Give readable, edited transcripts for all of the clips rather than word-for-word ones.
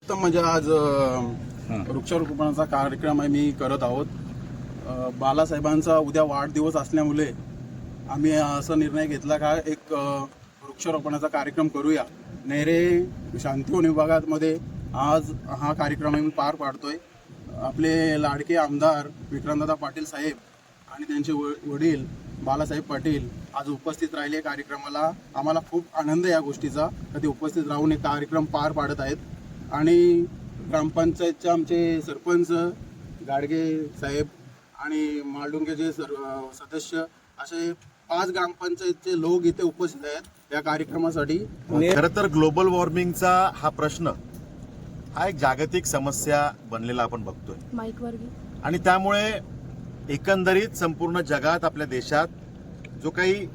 तर म्हणजे आज वृक्षारोपणाचा कार्यक्रम मी करत आहोत. बालासाहेबांचा उद्या वाढदिवस असल्यामुळे आम्ही असा निर्णय घेतला का एक वृक्षारोपणाचा कार्यक्रम करूया. नेरे शांतिवन विभागामध्ये आज हा कार्यक्रम आम्ही पार पाडतोय. आपले लाडके आमदार विक्रांतदादा पाटील साहेब आणि त्यांचे वडील बालासाहेब पाटील आज उपस्थित राहिले कार्यक्रमाला. आम्हाला खूप आनंद या गोष्टीचा का ते उपस्थित राहून एक कार्यक्रम पार पाडत आहेत. आणि ग्रामपंचायतचे आमचे सरपंच गाडगे साहेब आणि मालडुंगेचे सदस्य असे 5 ग्रामपंचायतचे लोक इथे उपस्थित आहेत या कार्यक्रमासाठी. खरं तर ग्लोबल वॉर्मिंगचा हा प्रश्न हा एक जागतिक समस्या बनलेला आपण बघतोय आणि त्यामुळे एकंदरीत संपूर्ण जगात आपल्या देशात जो काही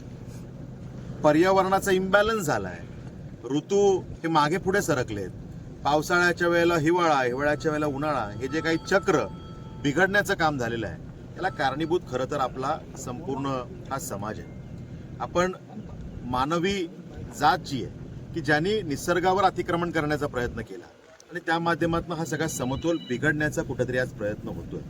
पर्यावरणाचा इम्बॅलन्स झालाय, ऋतू हे मागे पुढे सरकलेत, पावसाळ्याच्या वेळेला हिवाळा, हिवाळ्याच्या वेळेला उन्हाळा, हे जे काही चक्र बिघडण्याचं काम झालेलं आहे त्याला कारणीभूत खरं तर आपला संपूर्ण हा समाज आहे. आपण मानवी जात जी आहे की ज्यांनी निसर्गावर अतिक्रमण करण्याचा प्रयत्न केला आणि त्या माध्यमातून हा सगळा समतोल बिघडण्याचा कुठेतरी आज प्रयत्न होतोय.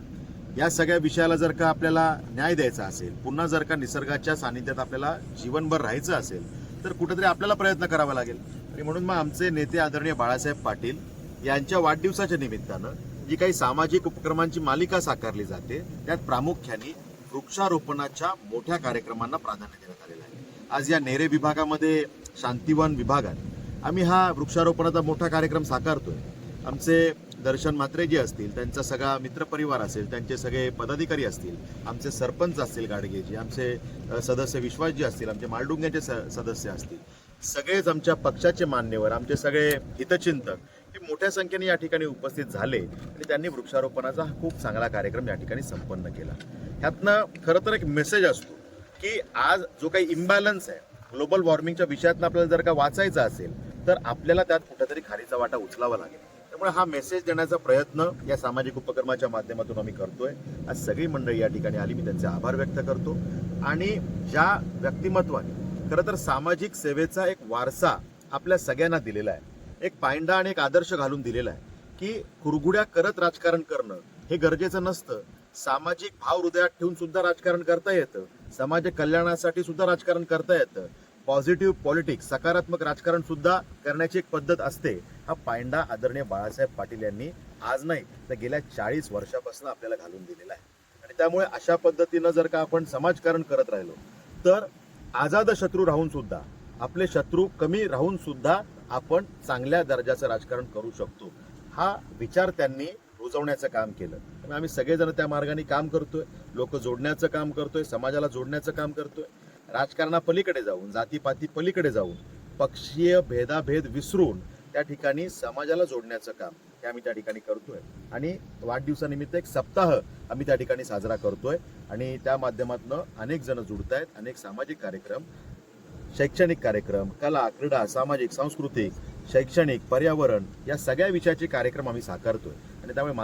या सगळ्या विषयाला जर का आपल्याला न्याय द्यायचा असेल, पुन्हा जर का निसर्गाच्या सानिध्यात आपल्याला जीवनभर राहायचं असेल तर कुठेतरी आपल्याला प्रयत्न करावा लागेल. आणि म्हणून मग आमचे नेते आदरणीय बाळासाहेब पाटील यांच्या वाढदिवसाच्या निमित्तानं जी काही सामाजिक उपक्रमांची मालिका साकारली जाते त्यात प्रामुख्याने वृक्षारोपणाच्या मोठ्या कार्यक्रमांना प्राधान्य देण्यात आलेलं आहे. आज या नेरे विभागामध्ये शांतिवन विभागात आम्ही हा वृक्षारोपणाचा मोठा कार्यक्रम साकारतोय. आमचे दर्शन म्हात्रे जे असतील, त्यांचा सगळा मित्रपरिवार असेल, त्यांचे सगळे पदाधिकारी असतील, आमचे सरपंच असतील गाडगेजी, आमचे सदस्य विश्वासजी असतील, आमचे मालडुंग्याचे सदस्य असतील, सगळेच आमच्या पक्षाचे मान्यवर, आमचे सगळे हितचिंतक हे मोठ्या संख्येने या ठिकाणी उपस्थित झाले आणि त्यांनी वृक्षारोपणाचा हा खूप चांगला कार्यक्रम या ठिकाणी संपन्न केला. ह्यातनं खरं तर एक मेसेज असतो की आज जो काही इम्बॅलन्स आहे ग्लोबल वॉर्मिंगच्या विषयातनं आपल्याला जर का वाचायचं असेल तर आपल्याला त्यात कुठेतरी खारीचा वाटा उचलावा लागेल. त्यामुळे हा मेसेज देण्याचा प्रयत्न या सामाजिक उपक्रमाच्या माध्यमातून आम्ही करतोय. आज सगळी मंडळी या ठिकाणी आली, मी त्यांचे आभार व्यक्त करतो. आणि ज्या व्यक्तिमत्वाने खरं तर सामाजिक सेवेचा एक वारसा आपल्या सगळ्यांना दिलेला आहे, एक पायंडा आणि एक आदर्श घालून दिलेला आहे की कुरघुड्या करत राजकारण करणं हे गरजेचं नसतं. सामाजिक भाव हृदयात ठेवून सुद्धा राजकारण करता येतं, समाज कल्याणासाठी सुद्धा राजकारण करता येतं. पॉझिटिव्ह पॉलिटिक्स, सकारात्मक राजकारण सुद्धा करण्याची एक पद्धत असते. हा पायंडा आदरणीय बाळासाहेब पाटील यांनी आज नाही तर गेल्या 40 वर्षापासून आपल्याला घालून दिलेला आहे. आणि त्यामुळे अशा पद्धतीनं जर का आपण समाजकारण करत राहिलो तर आझाद शत्रू राहून सुद्धा, आपले शत्रू कमी राहून सुद्धा आपण चांगल्या दर्जाचं राजकारण करू शकतो. हा विचार त्यांनी रुजवण्याचं काम केलं. त्यामुळे आम्ही सगळेजण त्या मार्गाने काम करतोय, लोक जोडण्याचं काम करतोय, समाजाला जोडण्याचं काम करतोय. राजकारणापलीकडे जाऊन, जातीपाती पलीकडे जाऊन, पक्षीय भेदाभेद विसरून त्या ठिकाणी समाजाला जोडण्याचं काम हे आम्ही त्या ठिकाणी करतोय. आणि वाढदिवसानिमित्त एक सप्ताह आम्ही त्या ठिकाणी साजरा करतोय आणि त्या माध्यमातून अनेक जण जुडतायत. अनेक सामाजिक कार्यक्रम, शैक्षणिक कार्यक्रम, कला, क्रीडा, सामाजिक, सांस्कृतिक, शैक्षणिक, पर्यावरण या सगळ्या विषयाचे कार्यक्रम आम्ही साकारतोय. आणि त्यामुळे